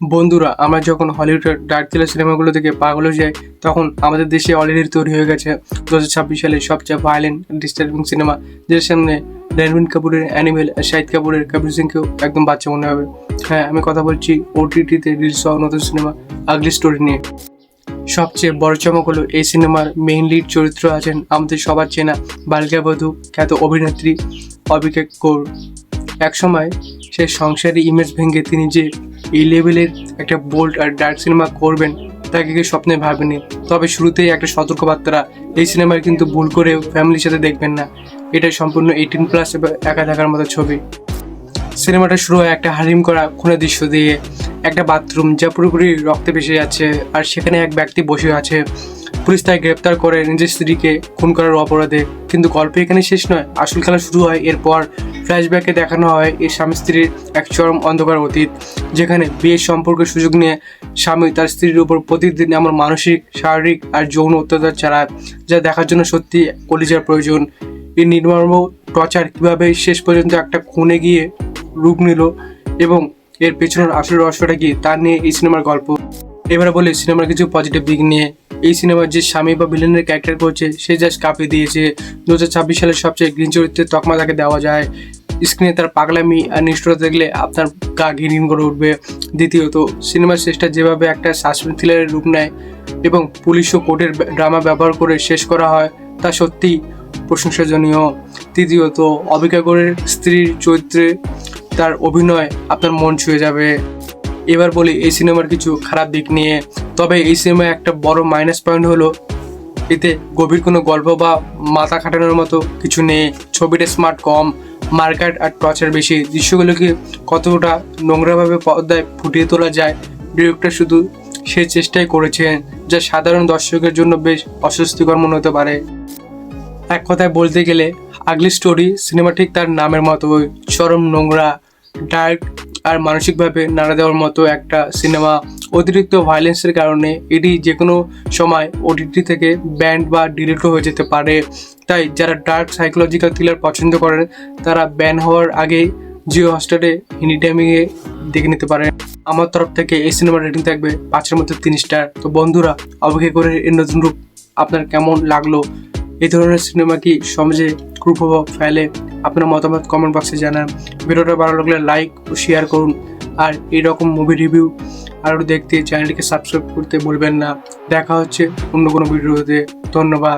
বন্ধুরা, আমরা যখন হলিউডের ডার্ক থ্রিলার সিনেমাগুলো থেকে পাগল হয়ে যাই, তখন আমাদের দেশে অলরেডি তৈরি হয়ে গেছে 2026 সালে সবচেয়ে ভায়োলেন্ট ডিস্টার্বিং সিনেমা, যের সামনে রণবীর কাপুরের অ্যানিমেল আর শাহিদ কাপুরের কবির সিংকেও একদম বাচ্চা মনে হবে। হ্যাঁ, আমি কথা বলছি ওটিটিতে রিলিজ হওয়া নতুন সিনেমা আগলি স্টোরি নিয়ে। সবচেয়ে বড় চমক হলো এই সিনেমার মেইন লিড চরিত্র আছেন আমাদের সবার চেনা বালিকা বধূ খ্যাত অভিনেত্রী অবিকা কৌর। একসময় সে সংসারী ইমেজ ভেঙে তিনি যে এই লেভেলের একটা বোল্ড আর ডার্ক সিনেমা করবেন তাকে কেউ স্বপ্নে ভাবেনি। তবে শুরুতেই একটা সতর্কবার্তা, এই সিনেমায় কিন্তু ভুল করেও ফ্যামিলির সাথে দেখবেন না। এটা সম্পূর্ণ 18+ এবং একা থাকার মতো ছবি। সিনেমাটা শুরু হয় একটা হারিম করা খুনের দৃশ্য দিয়ে। একটা বাথরুম যা পুরোপুরি রক্তে ভেসে যাচ্ছে, আর সেখানে এক ব্যক্তি বসে আছে। পুলিশ তাকে গ্রেপ্তার করে নিজের স্ত্রীকে খুন করার অপরাধে। কিন্তু গল্প এখানে শেষ নয়, আসল খেলা শুরু হয় এরপর। ফ্ল্যাশব্যাকে দেখানো হয় এই স্বামী স্ত্রীর এক চরম অন্ধকার অতীত, যেখানে বিয়ের সম্পর্কের সুযোগ নিয়ে স্বামী তার স্ত্রীর উপর প্রতিদিন এমন মানসিক, শারীরিক আর যৌন অত্যাচার চালায় যা দেখার জন্য সত্যি কলিজার প্রয়োজন। এই নির্মম টর্চার কীভাবে শেষ পর্যন্ত একটা খুনে গিয়ে রূপ নিল এবং এর পেছনের আসল রহস্যটা কি, তা নিয়ে এই সিনেমার গল্প। এবারে বলি সিনেমার কিছু পজিটিভ দিক নিয়ে। এই সিনেমার যে স্বামী বা ভিলেনের ক্যারেক্টার করছে সে জাস্ট কাঁপিয়ে দিয়েছে। 2026 সালের সবচেয়ে গ্রিন চরিত্রের তকমা তাকে দেওয়া যায়। স্ক্রিনে তার পাগলামি আর নিষ্ঠুরতা দেখলে আপনার গা ঘিন করে উঠবে। দ্বিতীয়ত, সিনেমার শেষটা যেভাবে একটা সাসপেন্স থ্রিলারের রূপ নেয় এবং পুলিশ ও কোর্টের ড্রামা ব্যবহার করে শেষ করা হয়, তা সত্যিই প্রশংসনীয়। তৃতীয়ত, অবিকা কৌরের স্ত্রীর চরিত্রে তার অভিনয় আপনার মন ছুঁয়ে যাবে। এবার বলি এই সিনেমার কিছু খারাপ দিক নিয়ে। তবে এই সিনেমায় একটা বড় মাইনাস পয়েন্ট হলো এতে গভীর কোনো গল্প বা মাথা খাটানোর মতো কিছু নেই। ছবিটা স্মার্ট কম, মার্কাট আর টর্চার বেশি। দৃশ্যগুলোকে কতটা নোংরাভাবে পর্দায় ফুটিয়ে তোলা যায়, ডিরেক্টর শুধু সে চেষ্টাই করেছেন, যা সাধারণ দর্শকের জন্য বেশ অস্বস্তিকর মনে হতে পারে। এক কথায় বলতে গেলে আগলি স্টোরি সিনেমা ঠিক তার নামের মতো, চরম নোংরা, ডার্ক আর মানসিকভাবে নাড়া দেওয়ার মতো একটা সিনেমা। অতিরিক্ত ভায়োলেন্সের কারণে এটি যে কোনো সময় ওটিটি থেকে ব্যান্ড বা ডিলিটও হয়ে যেতে পারে। তাই যারা ডার্ক সাইকোলজিক্যাল থ্রিলার পছন্দ করেন তারা ব্যান হওয়ার আগে জিও হটস্টারে হিন্দি টাইমিংয়ে দেখে নিতে পারেন। আমার তরফ থেকে এই সিনেমার রেটিং থাকবে 5-এর মধ্যে 3 স্টার। তো বন্ধুরা, অবিকা কৌরের এই নতুন রূপ আপনার কেমন লাগলো? এই ধরনের সিনেমা কি সমাজে কুপ্রভাব ফেলে? আপনার মতামত কমেন্ট বক্সে জানান। ভিডিওটা ভালো লাগলে লাইক ও শেয়ার করুন। আর এইরকম মুভি রিভিউ আরও দেখতে চ্যানেলটিকে সাবস্ক্রাইব করতে ভুলবেন না। দেখা হচ্ছে অন্য কোনো ভিডিওতে। ধন্যবাদ।